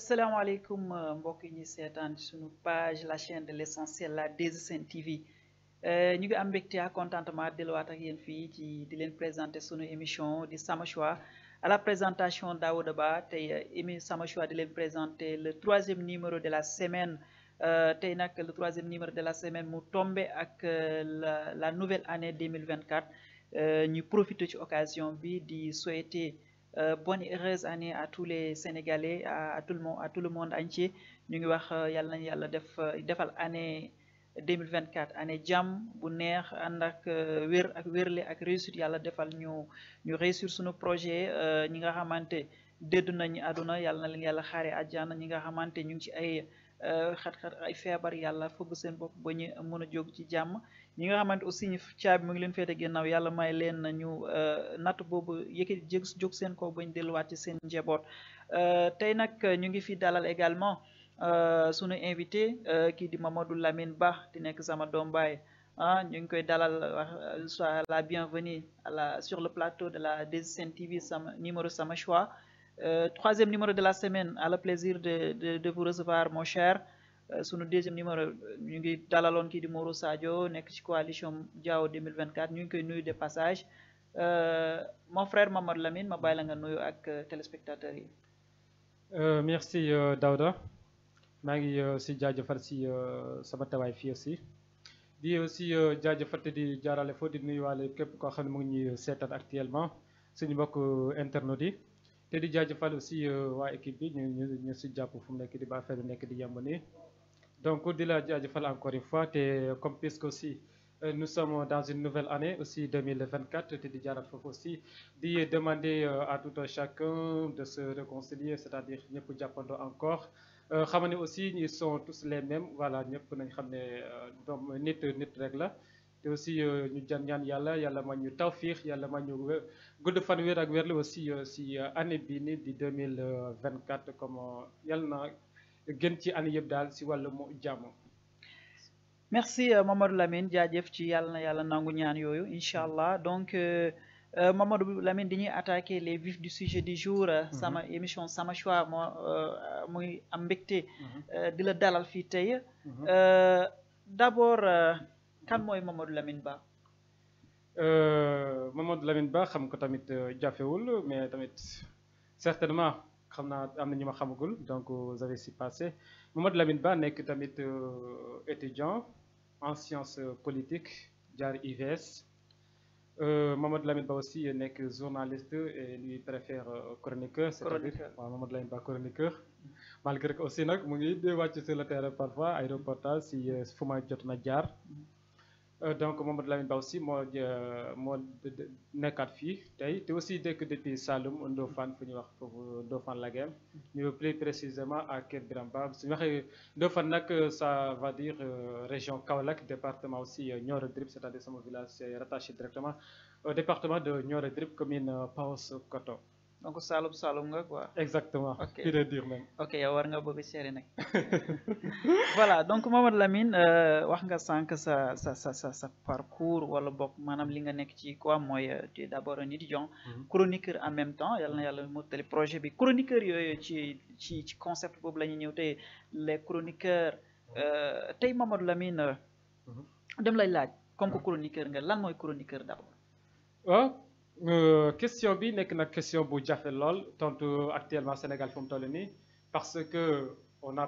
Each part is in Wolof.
asalaamaaleykum mbokk yi ñuy seetaan ci suñu page la chaîne de l'essentiel la 2SN TV ñu ngi am mbégte ak contentement delluwaat ak yéen fii ci di leen présenter sunu émission di Sama Choix à la présentation Daouda Ba tey Sama Choix di leen présenter le troisième numéro de la semaine tey nag le troisième numéro de la semaine mu tombé ak la nouvelle année 2024 ñu profité ci occasion bi di souhaiter bonne et heureuse année à tous les Sénégalais à tout le monde entier ñu ngi wax yàlla nañu yàlla defal année 2024 année jàmm bu neex ànd ak wér ak wérle ak réussite yàlla defal ñu réussir suñu projet ñi nga xamante déddu nañu àdduna yàlla na leen yàlla xaare àjjana ñi nga xamante ñu ngi ci ay xat-xat ay feebar yàlla fëgg seen bopp ba ñu mën a jóg ci jàmm ñi nga xamante aussi ñu caabi mu ngi leen féete ginnaaw yàlla may leen ñu natt boobu yëkkati jóg seen kaw bañ delluwaat ci seen njaboot tey nag ñu ngi fi dalal également sunu invité kii di Mamadou Lamine Ba di nekk sama doom baay ñu ngi koy dalal soit la bienvenue sur le plateau de la 2SN TV numéro Sama Choix troisième numéro de la semaine a le plaisir de vous recevoir mon cher sunu deuxième numéro ñu ngi dalaloon kii di Mourou Sadio nekk ci coalition Diao 2024 ñu ngi koy nuyu de passage mon frère Mamadou Lamine ma bàyyi la nga nuyu ak téléspectateurs yi. Merci Daouda maa ngi si jaajëfal si sama tawaay fii aussi di aussi jaajëfal te di jaarale foo di nuyuwaale képp koo xam ne mu ngi ñuy seetaan actuellement suñu mbokk internautes yi. te di jaajëfal aussi waa équipe bi ñu si jàpp fu mu nekk di ba affaire bi nekk di yemb nii donc di la jaajëfal encore une fois te comme puisque aussi nous sommes dans une nouvelle année aussi 2024 te di jaaral foofu aussi di demander à tout un chacun de se réconcilier c'est-à-dire ñëpp jàppandoo encore xam ne aussi ils sont tous les mêmes voilà ñëpp nañ xam ne doom nit rek la te aussi ñu ñaan yàlla ma ñu tawfiix yàlla ma ñu gudd fan wér ak wérle aussi si année bii nii di 2024 comme yàlla na gën ci année yëpp daal si wàllu mu jàmm. merci Mamadou Lamine jaajëf ci yàlla na yàlla nangu ñaan yooyu incha allah donc Mamadou Lamine dañuy attaquer les vifs du sujet du jour. sama émission Sama Choix muy am mbégte. di la dalal fii tey. d'abord. kan mooy Mamadou Lamine Ba. Mamadou Lamine Ba xam ko tamit jafewul mais tamit certainement xam naa am na ñu ma xamagul donc vous avez si passé Mamadou Lamine Ba nekk tamit étudiant en sciences politiques jaar IVS Mamadou Lamine Ba aussi nekk journaliste et lui préfère chroniqueur. c'est-à-dire waaw Mamadou Lamine Ba chroniqueur. malgré que aussi nag mu ngi di wàcc sur le terrain parfois ay reportage si fu ma jot na jaar. donc Mamadou Lamine Ba aussi moo nekkaat fii tey te aussi dëkk depuis Saloum Ndofane fu ñuy wax foofu Ndofane Lagem ñu plus précisément à Kër Birame Ba su ñu waxee Ndofane nag ça va dire région Kaolack département aussi Nioro Drip c'est-à-dire sama village c'est rattaché directement au département de Nioro Drip commune Paoskoto. donc Saloum nga quoi. exactement. ok puis de dire même. ok yow war nga bëgg seeri nag voilà donc Mamadou Lamine wax nga sànq sa parcours wala bokk maanaam li nga nekk ci quoi mooy tu es d'abord un étudiant. chroniqueur en même temps yàlla na yàlla mottali projet bi chroniqueur yooyu ci concept boobu la ñuy ñëw tey les chroniqueurs tey Mamadou Lamine. dem lay laaj comme que chroniqueur nga lan mooy chroniqueur d'abord. waaw. question bi nekk na question bu jafe lool tontu actuellement Sénégal fu mu toll nii parce que on a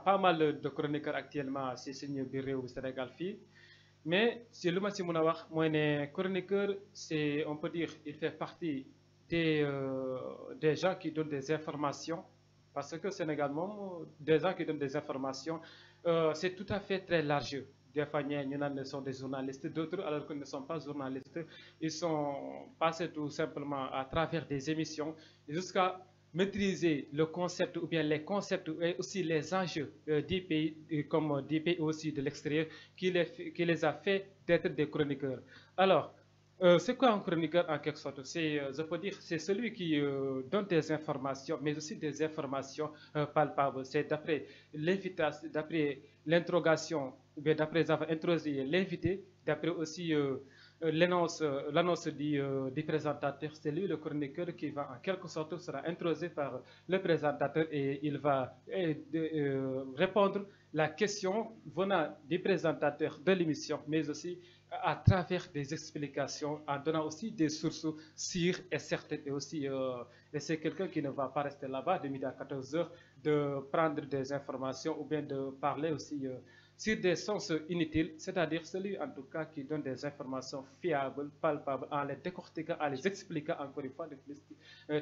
pas mal de chroniqueurs actuellement si suñu biir réew bi Sénégal fii mais si lu ma si mën a wax mooy ne chroniqueur c'est on peut dire il fait partie des gens qui donnent des informations parce que Sénégal moom des gens qui donnent des informations c'est tout à fait très large. Des fois ñu naan ne sont des journalistes d'autres alors qu'ils ne sont pas journalistes ils sont passés tout simplement à travers des émissions jusqu'à maîtriser le concept ou bien les concepts et aussi les enjeux du pays comme du pays aussi de l'extérieur qui les a fait d'être des chroniqueurs. Alors c'est quoi un chroniqueur en quelque sorte? Je peux dire c'est celui qui donne des informations mais aussi des informations palpables. C'est d'après l'invitation, d'après l'interrogation ou bien d'après avoir interrogé l'invité d'après aussi l'annonce du présentateur. C'est lui le chroniqueur qui va en quelque sorte sera introsé par le présentateur et il va répondre la question venant du présentateur de l'émission, mais aussi à travers des explications, en donnant aussi des sources sûres et certaines. Et aussi, et c'est quelqu'un qui ne va pas rester là-bas de midi à 14 heures, de prendre des informations ou bien de parler aussi sur des sens inutiles, c'est-à-dire celui en tout cas qui donne des informations fiables, palpables, en les décortiquant, en les expliquant encore une fois de plus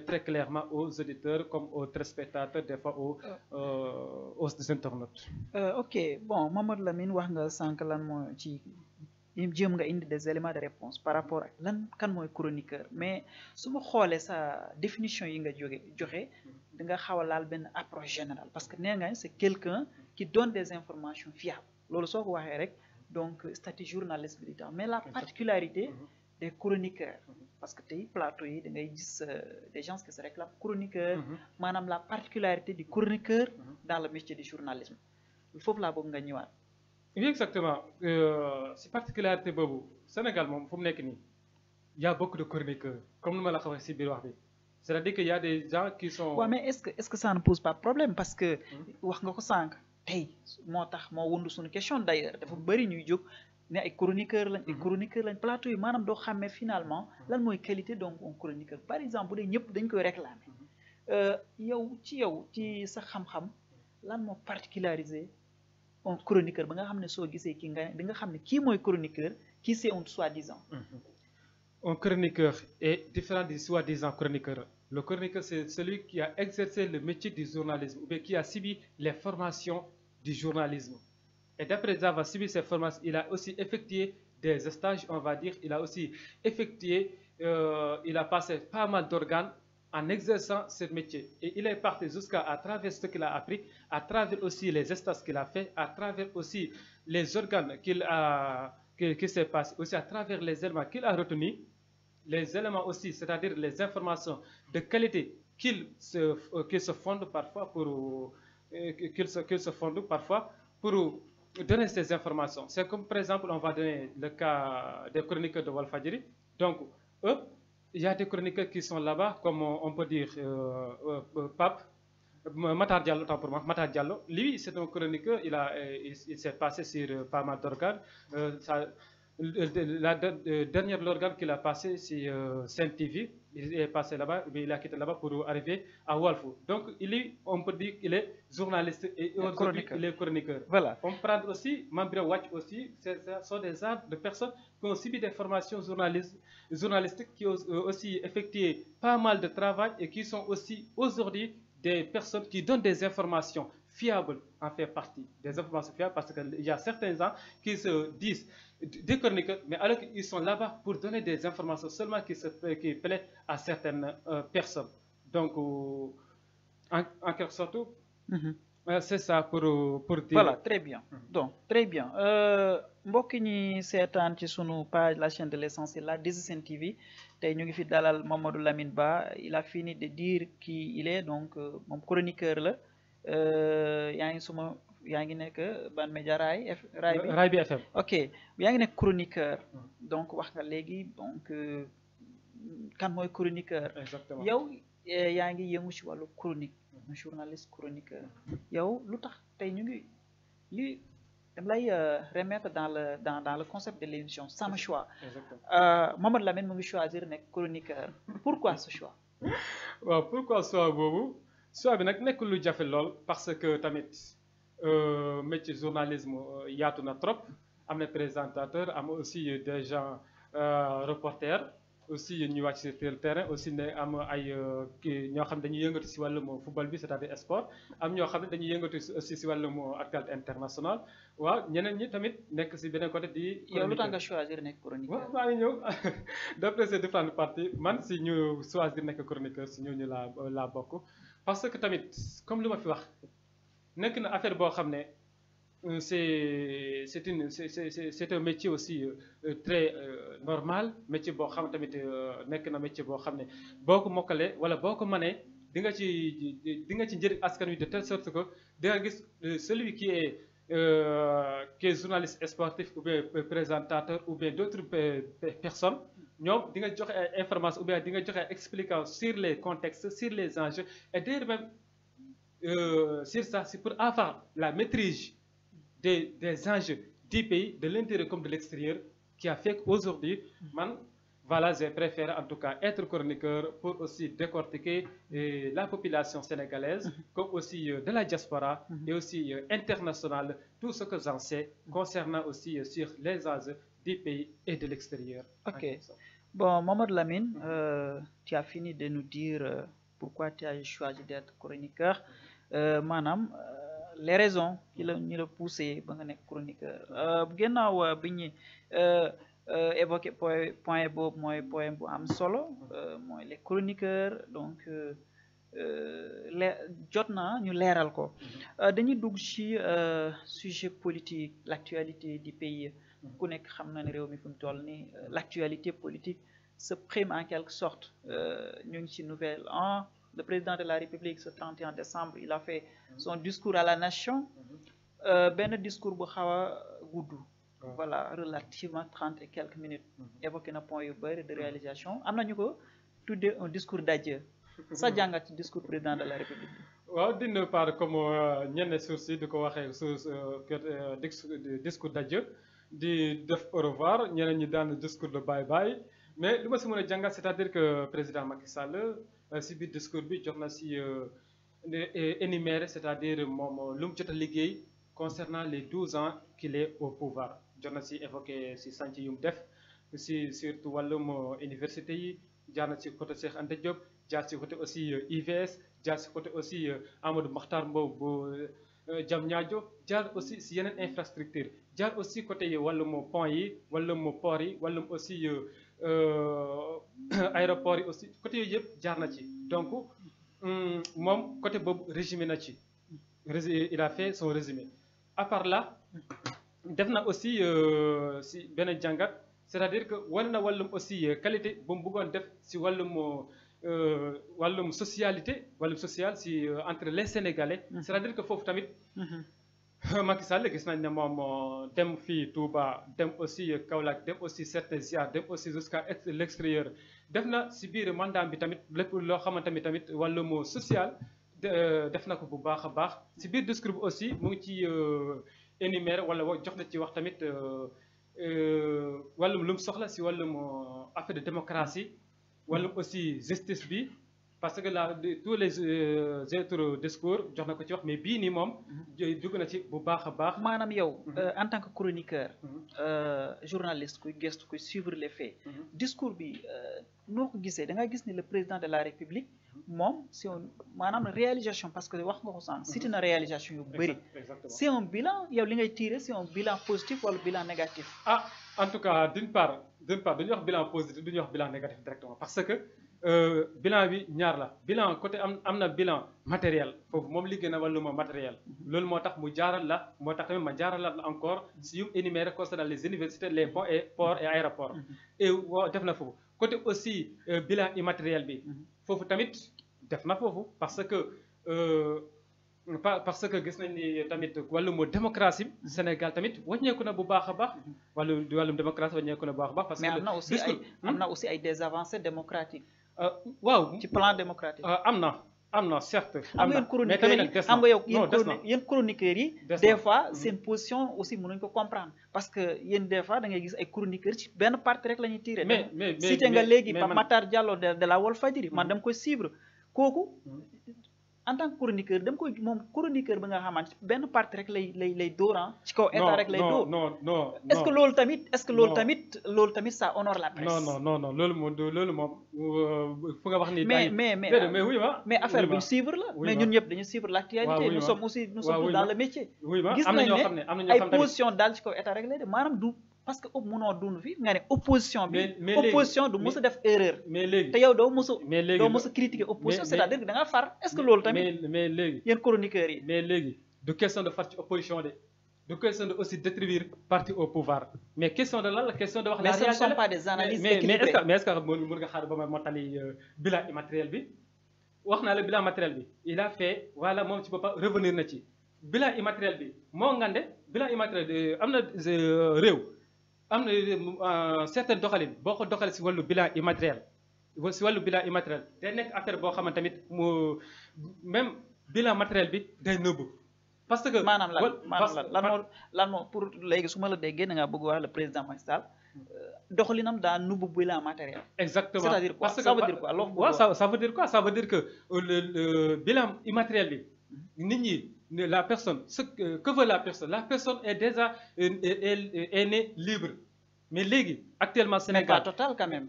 très clairement aux auditeurs comme aux téléspectateurs, des fois aux internautes. Ok, bon, Mamadou Lamine wax nga sànq lan moo ci jéem nga indi des éléments de réponse par rapport ak lan kan mooy chroniqueur, mais su ma xoolee sa définition yi nga joxe da nga xaw a laal benn approche générale parce que nee nga c'est quelqu'un qui donne des informations fiables loolu soo ko waxee rek donc statut journaliste bi di tax mais la particularité des chroniqueurs parce que tey plateau yi da ngay gis des gens qui se réclament chroniqueurs maanaam la particularité du chroniqueur dans le métier du journalisme foofu laa bëgg nga ñëwaat. Oui, exactement. C'est particularité boobu Sénégal moom fu mu nekk nii y a beaucoup de chroniqueurs comme ni ma la ko waxee si biir wax bi c'est-à-dire que y a des gens qui sont. waaw mais est-ce que ça ne pose pas problème parce que wax nga ko sànq tey moo tax moo wundu suñu question d'ailleurs dafa bëri ñuy jóg ne ay chroniqueurs lañ. ay chroniqueurs lañ plateau yi maanaam doo xàmmee finalement lan mooy qualité donc un chroniqueur par exemple bu dee ñëpp dañ koy réclamer yow ci sa xam-xam lan moo particularisé. Un chroniqueur ba nga xam ne soo gisee kii nga di nga xam ne kii mooy chroniqueur kii c'est un soi-disant. Un chroniqueur est différent du soi-disant chroniqueur. Le chroniqueur c'est celui qui a exercé le métier du journalisme ou bien qui a subi les formations du journalisme. Et d'après avoir subi ces formations, il a aussi effectué des stages, on va dire, il a aussi effectué, il a passé pas mal d'organes en exerçant ce métier. Et il est parti à travers ce qu'il a appris, à travers aussi les stages qu'il a fait, à travers aussi les organes qu'il s'est passé, aussi à travers les éléments qu'il a retenus, les éléments aussi, c'est-à-dire les informations de qualité qu'il se fonde parfois pour donner ces informations. C'est comme par exemple, on va donner le cas des chroniqueurs de Walfadjri. Donc, eux, il y a des chroniqueurs qui sont là-bas, comme on peut dire Pape, Matar Diallo, autant pour moi, Matar Diallo. Lui, c'est un chroniqueur, il s'est passé sur pas mal d'organes. La dernière organe qu'il a passé, c'est Sen TV. Il est passé là-bas, il a quitté là-bas pour arriver à Walf. Donc, on peut dire qu'il est journaliste et aujourd'hui, il est chroniqueur. Voilà. On prend aussi, Mambira Watch aussi, ce sont des arts de personnes qui ont subi des formations journalistiques, qui ont aussi effectué pas mal de travail et qui sont aussi aujourd'hui des personnes qui donnent des informations fiables en fait partie. Des informations fiables parce qu'il y a certains gens qui se disent des chroniqueurs, mais alors qu'ils sont là-bas pour donner des informations seulement qui plaisent à certaines personnes. Donc, en quelque sorte, c'est ça pour dire. Voilà, très bien. Donc, très bien. Mbokk ñi seetaan ci sunu page la chaîne de l'essentiel la 2SN TV tey ñu ngi fi dalal Mamadou Lamine Ba. Il a fini de dire qui il est donc moom chroniqueur la yaa ngi nekk ban média Raay bi FM. ok yaa ngi nekk chroniqueur donc wax nga léegi donc kan mooy chroniqueur. Exactement. yow yaa ngi yëngu ci wàllu chronique un journaliste chroniqueur yow lu tax tey ñu ngi li dama lay remettre dans le concept de l'émission sama choix. Mamadou Lamine mu ngi choisir nekk chroniqueur pourquoi ce choix. waaw pourquoi choix boobu choix bi nag nekk lu jafe lool parce que tamit métier journalisme yaatu na trop am na présentateur am aussi des gens reporters aussi ñu wàcc sur le terrain aussi ne am ay ñoo xam ne dañuy yëngatu si wàllum football bi c'est-à-dire sport am ñoo xam ne dañuy yëngatu aussi si wàllum actualité internationale waaw ñeneen ñi tamit nekk si beneen côté di. yow lu tax nga choisir nekk chroniqueur. waaw maa ngi ñëw d'après ces différentes parties man si ñu choisir nekk chroniqueur si ñooñu laa bokk parce que tamit comme li ma fi wax nekk na affaire boo xam ne c'est un métier aussi très normal métier boo xam tamit nekk na métier boo xam ne boo ko mokkalee wala boo ko mënee di nga ci njëriñ askan wi de telle sorte que di nga gis celui qui est que journaliste sportif ou bien présentateur ou bien d'autres personnes ñoom di nga joxe ay information ou bien di nga joxe ay explication sur les contextes sur les enjeux et d'ailleurs même sur ça c'est pour avoir la maîtrise des enjeux du pays de l'intérieur comme de l'extérieur qui a fait qu'aujourd'hui man voilà, j'ai préféré en tout cas être chroniqueur pour aussi décortiquer la population sénégalaise, comme aussi de la diaspora et aussi internationale, tout ce que j'en sais concernant aussi sur les enjeux du pays et de l'extérieur. Ok. Bon, Mohamed Lamine, tu as fini de nous dire pourquoi tu as choisi d'être chroniqueur. Madame, les raisons qui l'ont poussé à être chroniqueur. Ginnaaw bi ñu évoqué point boobu mooy point bu am solo mooy les chroniqueurs donc jot na ñu leeral ko dañuy dugg ci sujet politique l'actualité du pays ku nekk xam na ne réew mi fi mu toll nii l'actualité politique se prime en quelque sorte ñu ngi ci nouvel an le président de la République ce 31 décembre il a fait son discours à la nation benn discours bu xaw a gudd voilà relativement 30 et quelques minutes évoqué na point yu bëri de réalisation am nañu ko tuddee un discours d'adieu sa jàngat ci discours président de la République bi waaw d'une part comme ñenn sources yi di ko waxee discours d'adieu di def au revoir ñeneen ñi daan discours de bye bye mais lu ma si mën a jàngat c'est-à-dire que président Macky Sall si biir discours bi jox na si énuméré c'est-à-dire moom lu mu jot a liggéey concernant les 12 ans qu'il est au pouvoir jot na si évoqué si chantier yu mu def si surtout wàllum université yi jaar na si côté Cheikh Anta Diop jaar si côté aussi IVS jaar si côté aussi Amadou Makhtar Mbow bu Diamniadio jaar aussi si yeneen infrastructure jaar aussi côté wàllum pont yi wàllum port yi wàllum aussi aéroport yi aussi côté yooyu yëpp jaar na ci donc moom côté boobu résumé na ci il a fait son résumé à part là def na aussi si benn jàngat c'est-à-dire que wane na wàllum aussi qualité bu mu bëggoon def si wàllum socialité wàllum social si entre les Sénégalais c'est-à-dire que foofu tamit Macky Sall gis nañ ne moom dem fii Touba dem aussi Kaolack dem aussi certains ziar dem aussi jusqu'à l'extérieur def na si biir mandat bi tamit lépp loo xamante ni tamit wàllum social def na ko bu baax a baax si biir discours bi aussi mu ngi ci énuméré wala jox na ci wax tamit wàllum lu mu soxla si wàllum affaire de démocratie wàllum aussi justice bi parce que là tous les autres discours jox na ko ci wax mais bii nii moom dugg na ci bu baax a baax maanaam yow en tant que chroniqueur journaliste kuy gëstu kuy suivre les faits discours bi noo ko gisee da nga gis ni le président de la République moom c'est un maanaam réalisation parce que wax nga ko sànq cité na réalisation yu bëri c'est un bilan yow li ngay tirer c'est un bilan positif wala bilan négatif en tout cas d'une part dañuy wax bilan positif duñuy wax bilan négatif directement parce que bilan bi ñaar la bilan côté am na bilan matériel foofu moom liggéey na wàllum matériel loolu moo tax mu jaaral la moo tax tamit ma jaaralaat la encore si yu énuméré concernant les universités les ponts et ports et aéroports et def na foofu côté aussi bilan immatériel bi foofu tamit def na foofu parce que gis nañ ni tamit wàllum démocratie Sénégal tamit wàññeeku na bu baax a baax wàllum démocratie wàññeeku na bu baax a baax parce que mais am na aussi ay des avancées démocratiques waaw ci plan démocratique am na certes am nga yéen chroniqueurs yi des fois seen position aussi mënuñ ko comprendre parce que yéen des fois da ngay gis ay chroniqueurs ci benn parti rek la ñuy tiré mais cité nga léegi Pape Matar Diallo de la Walfadjri man dama koy suivre kooku en tant que chroniqueur dama koy moom chroniqueur bi nga xamante benn parti rek lay dóoran ci kaw état rek lay dóor non est-ce que loolu tamit ça honore la presse non loolu moom fu nga wax ni mais oui ma mais affaire bu ñu suivre la mais ñun ñëpp dañu suivre l'actualité nous sommes tous dans le métier gis nañ ne ay position daal ci kaw état rek lay def maanaam du parce que mënoo dund fi nga ne opposition bi opposition du mës a def erreur mais léegi te yow doo mës a critiquer opposition c'est-à-dire que da nga far est-ce que loolu tamit mais léegi yéen chroniqueurs yi mais léegi du question de far ci opposition de du question de aussi détruire parti au pouvoir mais question de lan la question de wax mais ce ne sont pas des analyses équilibrées mais est-ce que mën nga xaar ba ma mottali bilan immatériel bi wax naa la bilan matériel bi il a fait voilà moom ci boppam revenir na ci bilan immatériel bi moo ngande bilan immatériel am na réew am na certains doxalin boo ko doxalee si wàllu bilan immatériel si wàllu bilan immatériel day nekk affaire boo xamante tamit mu même bilan matériel bi day nëbbu. parce que maanaam lan moo pour léegi su ma la déggee da ngaa bëgg wax le président Macky Sall doxalinam daa nubbu bilan matériel. exactement c'est-à-dire quoi ça veut dire quoi waaw ça veut dire quoi ça veut dire que le bilan immatériel bi nit ñi la personne ce que veut la personne est déjà est née libre mais léegi actuellement Sénégal mais pas total quand même.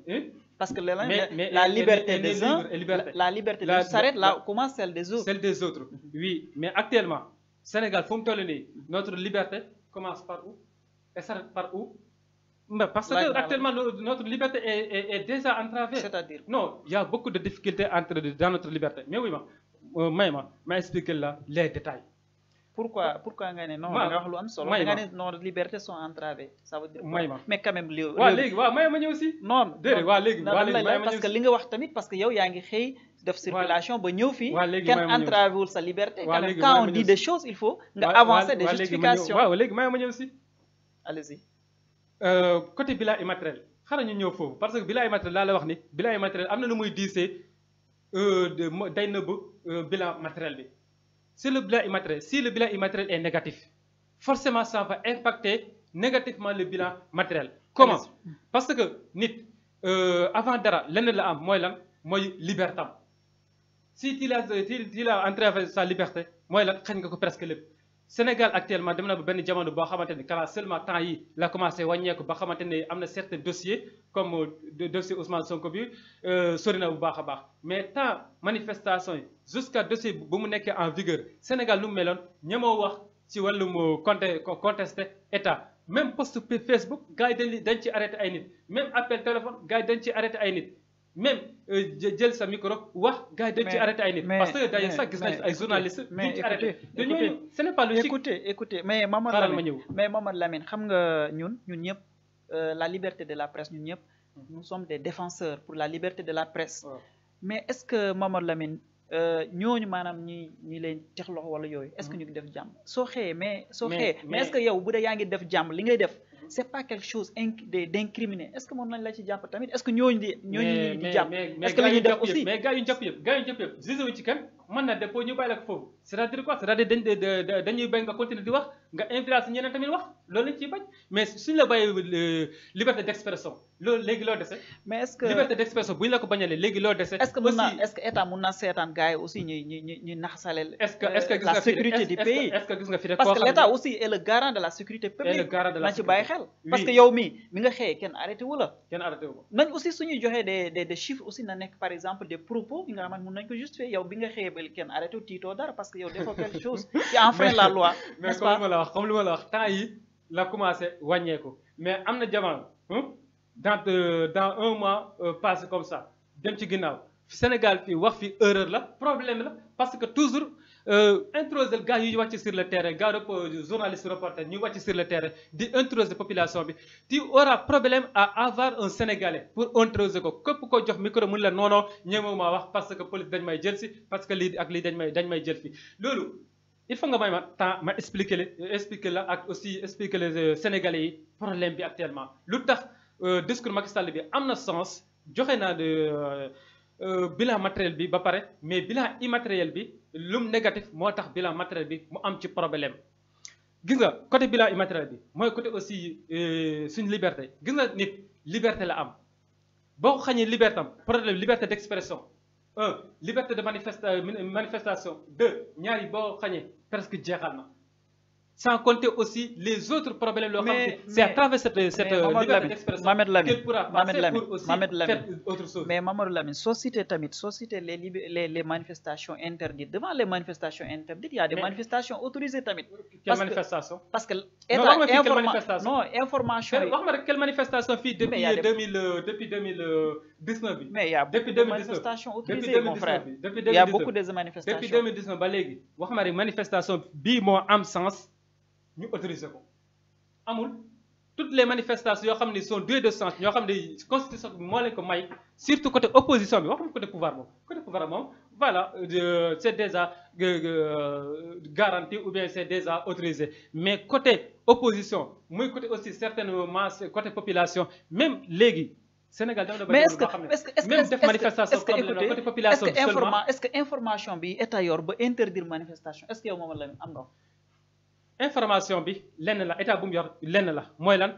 Parce que la liberté des uns, la liberté des uns s'arrête là, commence celle des autres. Celle des autres, oui. Mais actuellement, Sénégal, notre liberté commence par où et s'arrête par où? Parce que actuellement, notre liberté est déjà entravée. C'est-à-dire? Non, il y a beaucoup de difficultés dans notre liberté. Mais oui, ma expliquer là les détails. Pourquoi non, nos libertés sont entravées. Ça veut dire quoi? Mais quand même, aussi. Non, parce que li nga wax tamit parce que yow yaa ngi xëy def circulation ba ñëw fii kenn entravé wul sa liberté. Quand même, quand on dit des choses, il faut nga avancer des justifications. waaw léegi ma ñëw aussi. Allez-y. Côté bilan immatériel xanaa ñu ñëw foofu parce que bilan immatériel laa la wax ni bilan immatériel am na lu muy diisee day nëbb bilan matériel bi. Si le bilan immatériel est négatif, forcément ça va impacter négativement le bilan matériel. Comment? Parce que nit avant dara lenn la am mooy liberté am si il a entravé sa liberté mooy lan xañ nga ko presque lépp. Sénégal actuellement dem na ba benn jamono boo xamante ni kala seulement temps yi la commencé wàññeeku ba xamante ne am na certains dossiers comme dossier Ousmane Sonko bi sori na bu baax a baax mais temps manifestation yi jusqu'à dossier bu mu nekkee en vigueur Sénégal lu mu meloon ñemoo wax ci wàllum contesté état même post Facebook gars yi dañ ci arrêté ay nit même appel téléphone gars yi dañ ci arrêté ay nit même jël sa micro wax gars yi dañ ci arrêté ay nit. parce que d'ailleurs sax gis nañ ay journalistes. mais ci arrêté te ñooñu ce n'est pas logique. écoutez mais Mamadou Lamine xam nga ñun ñëpp la liberté de la presse ñun ñëpp nous sommes des défenseurs pour la liberté de la presse. mais est-ce que Mamadou Lamine ñooñu maanaam ñi leen tex loxo wala yooyu est-ce que ñu ngi def jàmm soo xëyee mais est-ce que yow bu dee yaa ngi def jàmm li ngay def c'est pas quelque chose d'incriminé est-ce que mën nañ la ci jàpp tamit est-ce que ñooñu di jàpp est-ce que la ñuy def aussi mais gars yu ñu jàpp yëpp gisé wuñ ci kenn mën na dépôt ñu bàyyi la ko foofu c'est-à-dire quoi c'est-à-dire dañuy bañ nga continuer di wax nga influence ñeneen tamit wax loolu lañ ciy bañ mais suñu la bàyyi liberté d'expression loolu léegi loo dese. mais est-ce que liberté d'expression bu ñu la ko bañalee léegi loo dese. est-ce que état mun na seetaan gars yi aussi ñuy naxasaleel. est-ce que la sécurité du pays est-ce que gis nga fi rek parce que l'état aussi est le garant de la sécurité publique. na ci bàyyi xel. parce que yow mi nga xëyee kenn arrêté wu la. kenn arrêté wu ko nañ aussi suñuy joxee des chiffres aussi na nekk par exemple des propos yi nga xamante mun nañ ko justifier yow bi nga xëyee ba kenn arrêté wu tiitoo dara parce que yow defoo quelque chose qui enfreint la loi. mais comme li ma la wax temps yi la commencé wàññeeku mais am na jamono dans un mois passé comme ça dem ci ginnaaw Sénégal fii wax fi erreur la problème la parce que toujours introser gars yi wàcc sur le terrain gars journaliste reporter ñu wàcc sur le terrain di introser population bi tu auras problème à avoir un Sénégalais pour introser ko képp ko jox micro mun la non ñemewu maa wax parce que police dañ may jël si parce que lii ak lii dañ may jël fi loolu il faut nga may ma temps ma expliquer la ak aussi expliquer les Sénégalais yi problème bi actuellement lu tax discours Macky Sall bi am na sens joxe naa bilan matériel bi ba pare mais bilan immatériel bi lum négatif moo tax bilan matériel bi mu am ci problème gis nga côté bilan immatériel bi mooy côté aussi suñu liberté gis nga nit liberté la am boo ko xañee liberté am problème liberté d'expression liberté de manifestation ñaar yi boo xañee presque jeexal na sans compter aussi les autres problèmes loo xam ne c'est à travers cette liberté d'expression qu'elle pourra passer pour aussi faire autre chose. mais Mamadou Lamine soo cité les manifestations interdites devant les manifestations interdites il y a des manifestations autorisées tamit. Quelle manifestation? parce que information yi wax ma rek quelle manifestation fii depuis 2019 bi. mais il y a beaucoup de manifestations autorisées mon frère. Il y a beaucoup de manifestations depuis 2019 ba léegi wax ma rek manifestation bii moo am sens. ñu autorisé ko amul toutes les manifestations yoo xam ne sont douées de sens ñoo xam ne constitution bi moo leen ko may surtout côté opposition bi waxuma côté pouvoir moom voilà, c'est déjà garanti ou bien c'est déjà autorisé. Mais côté opposition, moi côté aussi certainement côté population, même légui, Sénégal mais est-ce que même def manifestation comme côté population seulement. est-ce que information bi état yor ba interdire manifestation est-ce que yow moom la am nga information bi lenn la état bu mu yor lenn la mooy lan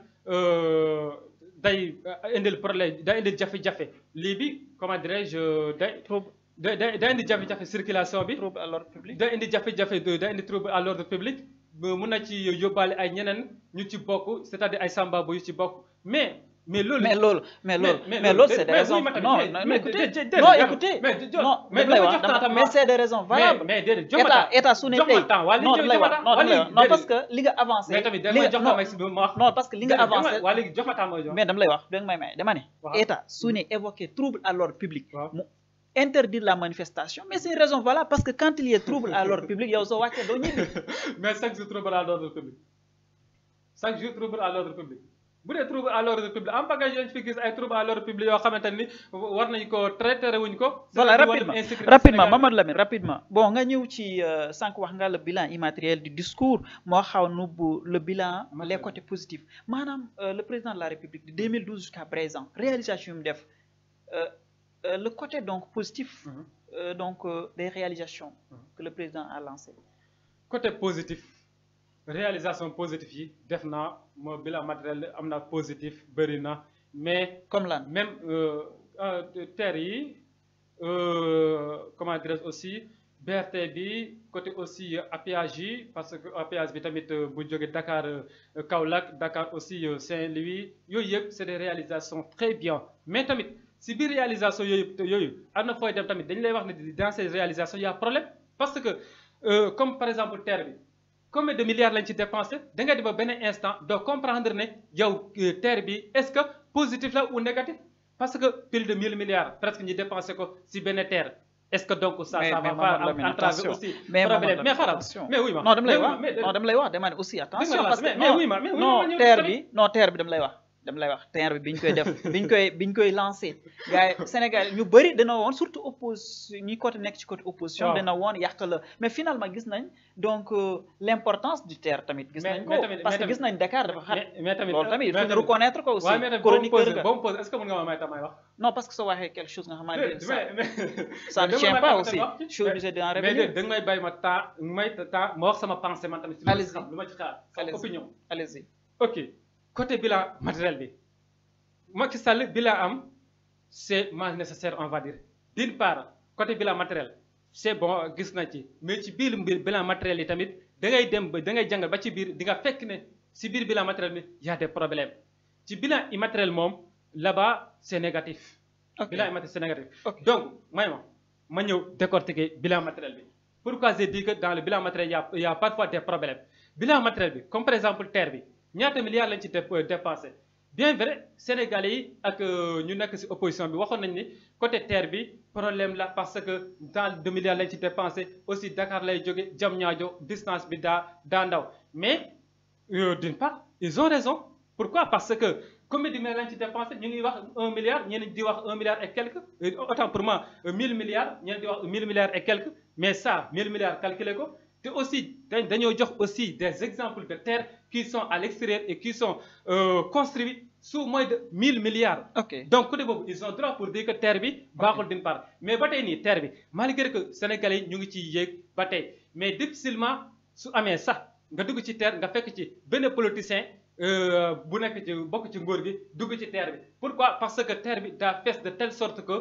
day indil problème day indil jafe-jafe lii bi comment dirais-je day indi jafe-jafe circulation bi. trouble à l'ordre public day indi jafe-jafe day indi trouble à l'ordre public mun na ci yóbbaale ay ñeneen ñu ci bokk c'est-à-dire ay samba yu ci bokk mais loolu c'est des raisons non écoutez non mais c'est des raisons valables mais état su ne tey non parce que li nga avancé mais tamit dama jox ma wax non parce que li nga avancé waa léegi jox ma temps mooy jox mais dama lay wax danga may dama ne état su ne évoqué trouble à l'ordre public mu interdire la manifestation mais c'est une raison valable parce que quand il y a trouble à l'ordre public yow soo wàccee doo ñibbi mais chaque jour trouble à l'ordre public chaque jour trouble à l'ordre public bu dee trouble à l'ordre public en bagage lañ fi gis ay trouble à l'ordre public yoo xamante ni war nañ ko traité wuñ ko. voilà rapidement Mamadou Lamine rapidement bon nga ñëw ci sànq wax nga le bilan immatériel du discours moo xaw nubbu le bilan les côtés positifs maanaam le président de la République de 2012 jusqu'à présent réalisation yu mu def le côté donc positif donc des réalisations que le président a lancé. Côté positif. Réalisation positive yi def naa moo bilan matériel am na positif bëri na mais comme lan même terre yi comment dirais-je aussi BRT bi côté aussi appuyage yi parce que appuyage bi tamit bu jóge Dakar Kaolack Dakar aussi Saint-Louis yooyu yëpp c'est des réalisations très bien mais tamit si biir réalisation yooyu am na fooy dem tamit dañu lay wax ne dans ces réalisations il y a problème parce que comme par exemple terre bi combien de milliards lañ ci dépensé da nga di ba benn instant doo comprendre ne yow terre bi est-ce que positif la ou négatif parce que plus de 1000 milliards presque ñu dépensé ko si benn terre est-ce que donc ça va pas entraver aussi problème mais xaaral mais oui ma non dama lay wax dama ne aussi attention parce que non terre bi dama lay wax terre bi biñ koy lancé gars yi Sénégal ñu bëri dana woon surtout ñi côté nekk ci côté opposition dana woon yàq la mais finalement gis nañ donc l'importance du terre tamit gis nañ ko parce que gis nañ Dakar dafa xat loolu tamit il faut ñu reconnaître ko aussi chroniqueur nga bon pose est-ce que mën nga ma may tamay wax non parce que soo waxee quelque chose nga xamante ça ne tient pas aussi je suis obligé d'en revenir mais da nga may bàyyi ma temps ma wax sama pensée man tamit lu ma ci xaar sama opinion allez-y ok côté bilan matériel bi Macky Sall bilan am c'est mal nécessaire on va dire d'une part côté bilan matériel c'est bon gis na ci mais ci biir bilan matériel yi tamit da ngay dem ba da ngay jàngal ba ci biir di nga fekk ne ci biir bilan matériel bi y a des problèmes ci bilan immatériel moom là-bas c'est négatif. bilan immatériel c'est négatif. donc ma ñëw décortiquer bilan matériel bi pourquoi j'ai dit que dans le bilan matériel y a parfois des problèmes bilan matériel bi comme par exemple terre bi. ñaata milliards lañ ci dépensé bien vrai Sénégalais yi ak ñu nekk ci opposition bi waxoon nañ ni côté terre bi problème la parce que dans 2 milliards lañ ci dépensé aussi Dakar lay jóge Diamniadio distance bi daa ndaw mais d'une part ils ont raison pourquoi parce que combien de milliards lañ ci dépensé ñu ngi wax 1 milliard ñeneen di wax 1 milliard et quelques autant pour moi 1000 milliards ñeneen di wax 1000 milliards et quelques mais ça 1000 milliards calculé ko te aussi dañoo jox aussi des exemples de terres qui sont à l'extérieur et qui sont construits sous moins de 1000 milliards. Donc côté boobu ils ont droit pour dire que terre bi baaxul d'une part mais ba tey nii terre bi malgré que sénégalais ñu ngi ciy yéeg ba tey mais difficilement su amee sax nga dugg ci terre nga fekk ci benn politicien bu nekk ci bokk ci nguur gi dugg ci terre bi pourquoi parce que terre bi daa fees de telle sorte que